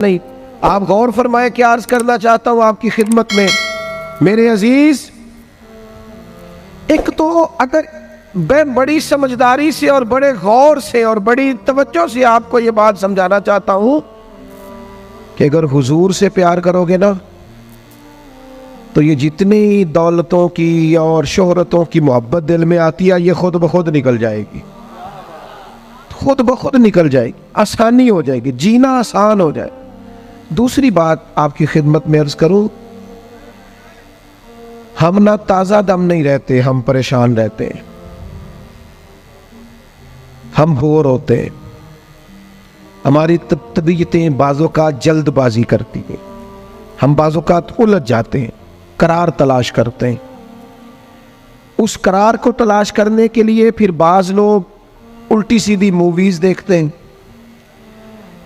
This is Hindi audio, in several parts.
नहीं। आप गौर फरमाए, क्या अर्ज करना चाहता हूं आपकी खिदमत में मेरे अजीज। एक तो अगर मैं बड़ी समझदारी से और बड़े गौर से और बड़ी तवज्जो से आपको ये बात समझाना चाहता हूं कि अगर हुजूर से प्यार करोगे ना, तो ये जितनी दौलतों की और शोहरतों की मोहब्बत दिल में आती है, ये खुद ब खुद निकल जाएगी, खुद ब खुद निकल जाएगी, आसानी हो जाएगी, जीना आसान हो जाए। दूसरी बात आपकी खिदमत में अर्ज करूं, हम ना ताज़ा दम नहीं रहते, हम परेशान रहते हैं, हम बोर होते हैं, हमारी तबीयतें बाज़ोकात जल्दबाजी करती हैं, हम बाज़ोकात उलझ जाते हैं, करार तलाश करते हैं। उस करार को तलाश करने के लिए फिर बाज़ लोग उल्टी सीधी मूवीज़ देखते हैं।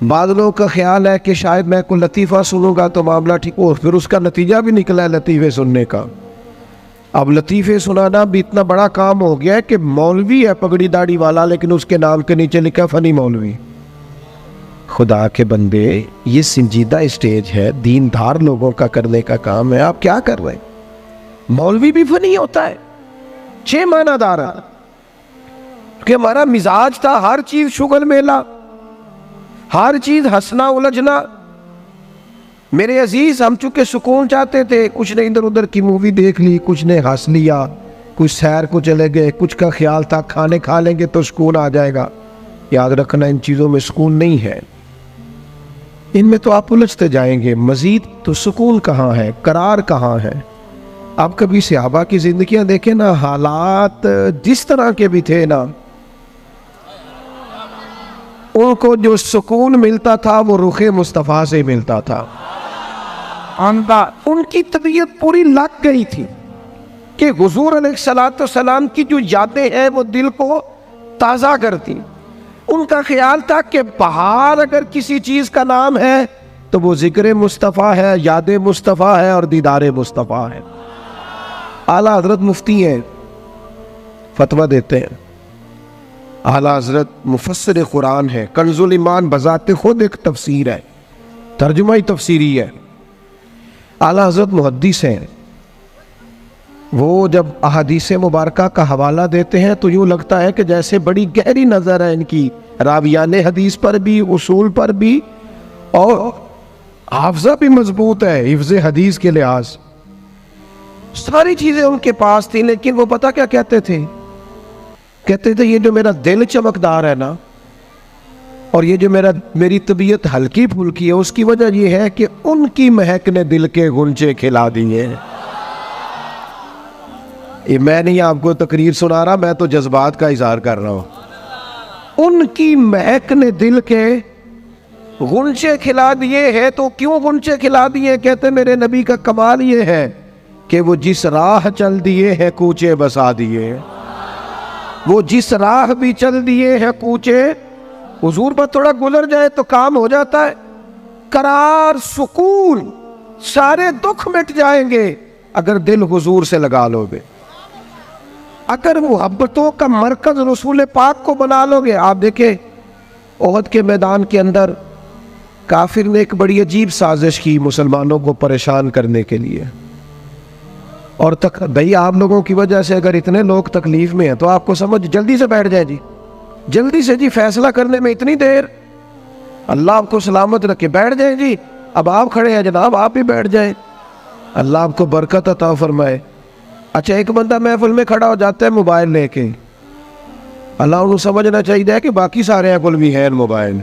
बाद लोगों का ख्याल है कि शायद मैं कोई लतीफ़ा सुनूंगा तो मामला ठीक हो, फिर उसका नतीजा भी निकला है लतीफ़े सुनने का। अब लतीफ़े सुनाना भी इतना बड़ा काम हो गया है कि मौलवी है पगड़ी दाढ़ी वाला, लेकिन उसके नाम के नीचे लिखा फ़नी मौलवी। खुदा के बंदे, ये संजीदा स्टेज है, दीनदार लोगों का करने का काम है, आप क्या कर रहे हैं? मौलवी भी फ़नी होता है, 6 मानादार है कि हमारा मिजाज था हर चीज़ शुगल मेला, हर चीज हंसना उलझना। मेरे अजीज, हम चूंकि सुकून चाहते थे, कुछ ने इधर उधर की मूवी देख ली, कुछ ने हंस लिया, कुछ सैर को चले गए, कुछ का ख्याल था खाने खा लेंगे तो सुकून आ जाएगा। याद रखना, इन चीज़ों में सुकून नहीं है, इनमें तो आप उलझते जाएंगे। मजीद तो सुकून कहाँ है, करार कहाँ है? आप कभी सहाबा की जिंदगियां देखें ना, हालात जिस तरह के भी थे ना, उनको जो सुकून मिलता था वो रुखे मुस्तफ़ा से मिलता था। उनकी तबीयत पूरी लग गई थी कि हुजूर अलैहिस्सलाम की जो यादें हैं वो दिल को ताज़ा करती। उनका ख्याल था कि बाहर अगर किसी चीज़ का नाम है तो वो ज़िक्र मुस्तफ़ा है, याद मुस्तफ़ा है और दीदार मुस्तफ़ा है। आला हज़रत मुफ्ती हैं, फतवा देते हैं। आला हज़रत मुफस्सिर कुरान है, कंजुल ईमान बज़ाते खुद एक तफसीर है, तर्जुमा ही तफसीरी है। आला हज़रत मुहद्दिस हैं, वो जब अहादीस मुबारका का हवाला देते हैं तो यूँ लगता है कि जैसे बड़ी गहरी नज़र है इनकी, रावियाने हदीस पर भी, उसूल पर भी, और हाफ़ज़ा भी मजबूत है हिफ्ज़ हदीस के लिहाज। सारी चीज़ें उनके पास थी, लेकिन वो पता क्या कहते थे? कहते थे ये जो मेरा दिल चमकदार है ना, और ये जो मेरी तबीयत हल्की फुल्की है, उसकी वजह ये है कि उनकी महक ने दिल के गुंचे खिला दिए। ये मैं नहीं आपको तकरीर सुना रहा, मैं तो जज्बात का इजहार कर रहा हूं। उनकी महक ने दिल के गुंचे खिला दिए हैं। तो क्यों गुंचे खिला दिए? कहते मेरे नबी का कमाल ये है कि वो जिस राह चल दिए हैं कूचे बसा दिए। वो जिस राह भी चल दिए हैं कूचे, हुजूर पर थोड़ा गुजर जाए तो काम हो जाता है। करार, सुकून, सारे दुख मिट जाएंगे अगर दिल हुजूर से लगा लोगे। अगर मोहब्बतों का मरकज रसूल पाक को बना लोगे। आप देखें ओहद के मैदान के अंदर काफिर ने एक बड़ी अजीब साजिश की मुसलमानों को परेशान करने के लिए। और तक भाई, आप लोगों की वजह से अगर इतने लोग तकलीफ में हैं तो आपको समझ जल्दी से बैठ जाए जी, जल्दी से जी, फैसला करने में इतनी देर, अल्लाह आपको सलामत रखे, बैठ जाए जी। अब आप खड़े हैं जनाब, आप भी बैठ जाए, अल्लाह आपको बरकत अता फरमाए। अच्छा, एक बंदा महफिल में खड़ा हो जाता है मोबाइल लेके, अल्लाह उन्हें समझना चाहिए कि बाकी सारे कुल भी है मोबाइल।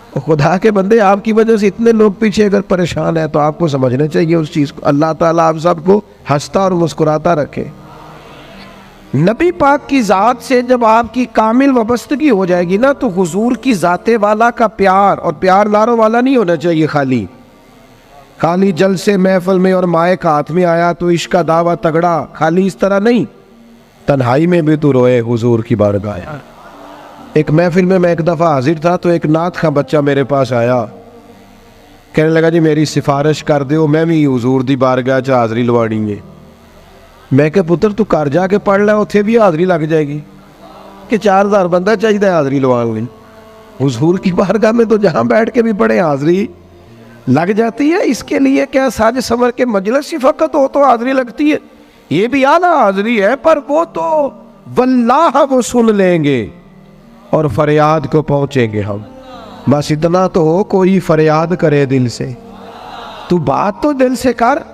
और खुदा के बंदे, आपकी वजह से इतने लोग पीछे अगर परेशान है तो आपको समझना चाहिए उस चीज़ को। अल्लाह ताला आप सबको हंसता और मुस्कुराता रखे। नबी पाक की ज़ात से जब आपकी कामिल वाबस्तगी हो जाएगी ना, तो हुजूर की ज़ाते वाला का प्यार, और प्यार लारों वाला नहीं होना चाहिए, खाली जल से महफिल में और माइक हाथ में आया तो इश्क का दावा तगड़ा, खाली इस तरह नहीं। तन्हाई में भी तू रोए हुजूर की बारगाह। एक महफिल में मैं एक दफ़ा हाजिर था तो एक नात का बच्चा मेरे पास आया, कहने लगा जी मेरी सिफारिश कर दो, मैं भी हुजूर दी बारगाह च हाज़री लवानी है। मैं क्या पुत्र तू घर जाके पढ़ लै, उत्थे भी हाज़री लग जाएगी कि 4000 बंदा चाहिए हाज़री लवाने। हुजूर की बारगाह में तो जहाँ बैठ के भी पढ़े हाज़री, लग जाती है। इसके लिए क्या साज समर के मजलिस ही फ़कत हो तो हाज़री लगती है? ये भी आला हाज़री है, पर वो तो वल्लाह वो सुन लेंगे और फरियाद को पहुँचेंगे हम। बस इतना तो हो, कोई फरियाद करे दिल से, तू बात तो दिल से कर।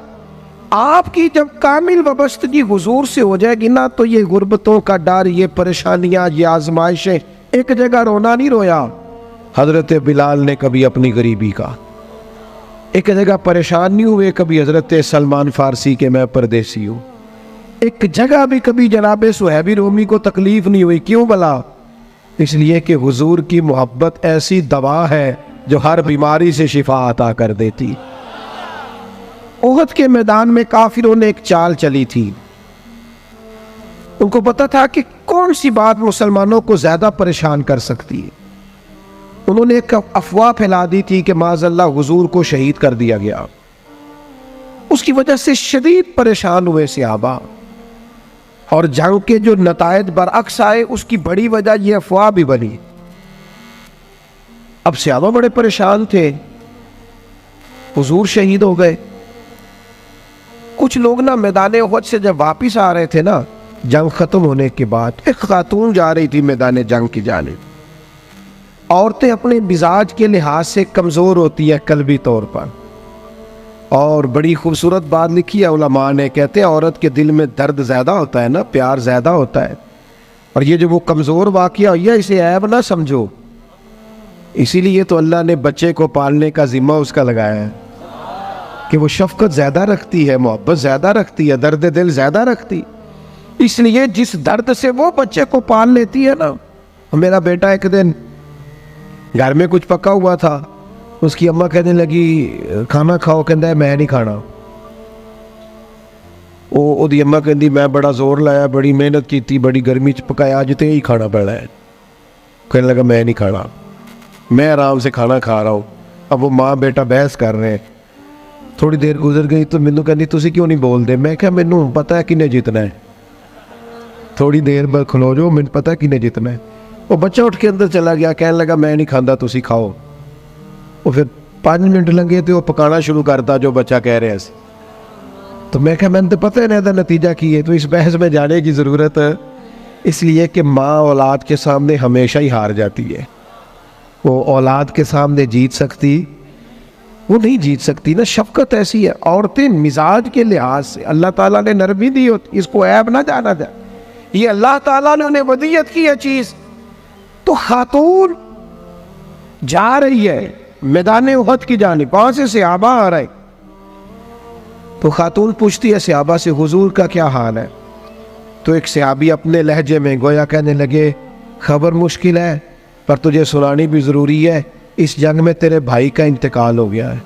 आपकी जब कामिल वाबस्तगी हुजूर से हो जाएगी ना, तो ये गुर्बतों का डर, ये परेशानियाँ, ये आजमाइशें, एक जगह रोना नहीं रोया हज़रत बिलाल ने कभी अपनी गरीबी का, एक जगह परेशान नहीं हुए कभी हज़रत सलमान फ़ारसी के मैं परदेसी हूँ, एक जगह भी कभी जनाब सुहैबी रोमी को तकलीफ़ नहीं हुई। क्यों भला? इसलिए कि हुजूर की मोहब्बत ऐसी दवा है जो हर बीमारी से शिफा अता कर देती। ओहद के मैदान में काफिरों ने एक चाल चली थी। उनको पता था कि कौन सी बात मुसलमानों को ज्यादा परेशान कर सकती है। उन्होंने एक अफवाह फैला दी थी कि माज़अल्लाह हुजूर को शहीद कर दिया गया। उसकी वजह से शदीद परेशान हुए सहाबा, और जंग के जो नतायज बरअक्स आए उसकी बड़ी वजह यह अफवाह भी बनी। अब सहाबा बड़े परेशान थे, हुजूर शहीद हो गए। कुछ लोग ना मैदान उहद से जब वापिस आ रहे थे ना, जंग खत्म होने के बाद, एक खातून जा रही थी मैदान जंग की जानिब। औरतें अपने मिजाज के लिहाज से कमज़ोर होती है कल्बी तौर पर, और बड़ी खूबसूरत बात लिखी है उलमा ने, कहते हैं औरत के दिल में दर्द ज़्यादा होता है ना, प्यार ज़्यादा होता है, और ये जो वो कमज़ोर वाक़या हुई है इसे ऐब ना समझो। इसीलिए तो अल्लाह ने बच्चे को पालने का ज़िम्मा उसका लगाया है कि वो शफ़क़त ज़्यादा रखती है, मोहब्बत ज़्यादा रखती है, दर्द दिल ज़्यादा रखती। इसलिए जिस दर्द से वो बच्चे को पाल लेती है ना। मेरा बेटा एक दिन घर में कुछ पका हुआ था, उसकी अम्मा कहने लगी खाना खाओ, कहता है मैं नहीं खाना। ओदी अम्मा कहती मैं बड़ा जोर लाया, बड़ी मेहनत की, बड़ी गर्मी च पकाया, अज तो यही खाना पड़ा है। कहने लगा मैं नहीं खाना, मैं आराम से खाना खा रहा हूँ। अब वो माँ बेटा बहस कर रहे हैं। थोड़ी देर गुजर गई तो मैनू कहती तुसी क्यों नहीं बोलते? मैं क्या मैनू पता है किन्ने जितना है, थोड़ी देर बाद खलो जाओ, मैनू पता है किन्ने जितना है। वो बच्चा उठ के अंदर चला गया, कहने लगा मैं नहीं खाता, तुसी खाओ। वो फिर 5 मिनट लगे तो वो पकाना शुरू करता जो बच्चा कह रहे हैं। तो मैं क्या मैंने तो पता है ना नतीजा की है, तो इस बहस में जाने की ज़रूरत है। इसलिए कि माँ औलाद के सामने हमेशा ही हार जाती है। वो औलाद के सामने जीत सकती, वो नहीं जीत सकती ना। शफकत ऐसी है। औरतें मिजाज के लिहाज से अल्लाह ताला ने नरमी दी होती, इसको ऐब ना जाना जाए, ये अल्लाह ताला ने उन्हें वदियत की है चीज़। तो खातून जा रही है मैदान उहद की जानिब, वहां से सहाबा आ रहे। तो खातून पूछती है सहाबा से हुजूर का क्या हाल है? तो एक सहाबी अपने लहजे में गोया कहने लगे खबर मुश्किल है, पर तुझे सुनानी भी ज़रूरी है। इस जंग में तेरे भाई का इंतकाल हो गया है।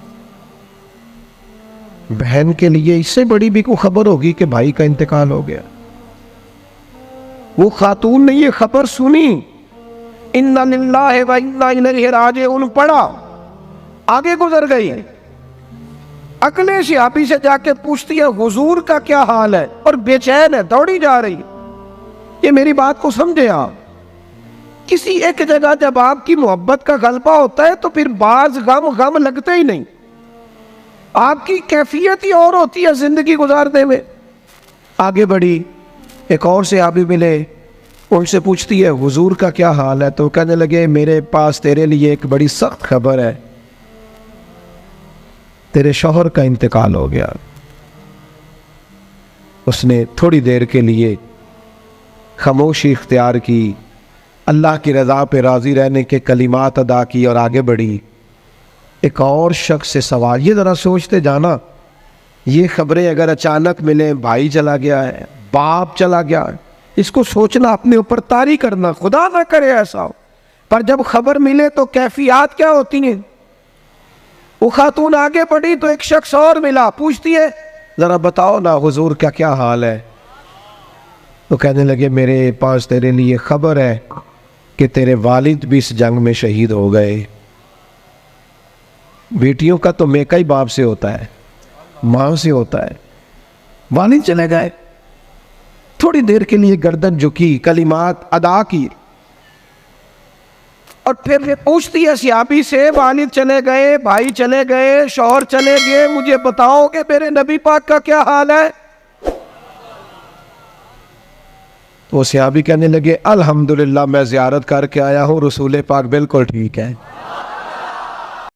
बहन के लिए इससे बड़ी भी कोई खबर होगी कि भाई का इंतकाल हो गया? वो खातून ने ये खबर सुनी, इन्ना लिल्लाहि व इन्ना इलैहि राजिऊन पढ़ा, आगे गुजर गई। अगले सहाबी से जाके पूछती है हुजूर का क्या हाल है, और बेचैन है, दौड़ी जा रही। ये मेरी बात को समझे आप। किसी एक जगह जब आपकी मोहब्बत का गलबा होता है तो फिर बाज गम लगते ही नहीं। आपकी कैफियत ही और होती है जिंदगी गुजारने में। आगे बढ़ी, एक और से आबी मिले, उनसे पूछती है हुजूर का क्या हाल है? तो कहने लगे मेरे पास तेरे लिए एक बड़ी सख्त खबर है, तेरे शौहर का इंतकाल हो गया। उसने थोड़ी देर के लिए खामोशी इख्तियार की, अल्लाह की रज़ा पे राज़ी रहने के कलिमात अदा की और आगे बढ़ी। एक और शख्स से सवाल, ये ज़रा सोचते जाना, ये खबरें अगर अचानक मिले, भाई चला गया है, बाप चला गया है, इसको सोचना, अपने ऊपर तारी करना, खुदा ना करे ऐसा हो। पर जब खबर मिले तो कैफियत क्या होती है। वो खातून आगे बढ़ी तो एक शख्स और मिला, पूछती है ज़रा बताओ ना हुजूर का क्या हाल है? तो कहने लगे मेरे पास तेरे लिए खबर है कि तेरे वालिद भी इस जंग में शहीद हो गए। बेटियों का तो मेका ही बाप से होता है, माँ से होता है। वालिद चले गए। थोड़ी देर के लिए गर्दन झुकी, कलिमात अदा की, और फिर पूछती है सहाबी से, वालिद चले गए, भाई चले गए, शौहर चले गए, मुझे बताओ कि मेरे नबी पाक का क्या हाल है। तो सहाबी कहने लगे, अल्हम्दुलिल्लाह मैं ज़ियारत करके आया हूँ, रसूल पाक बिल्कुल ठीक है।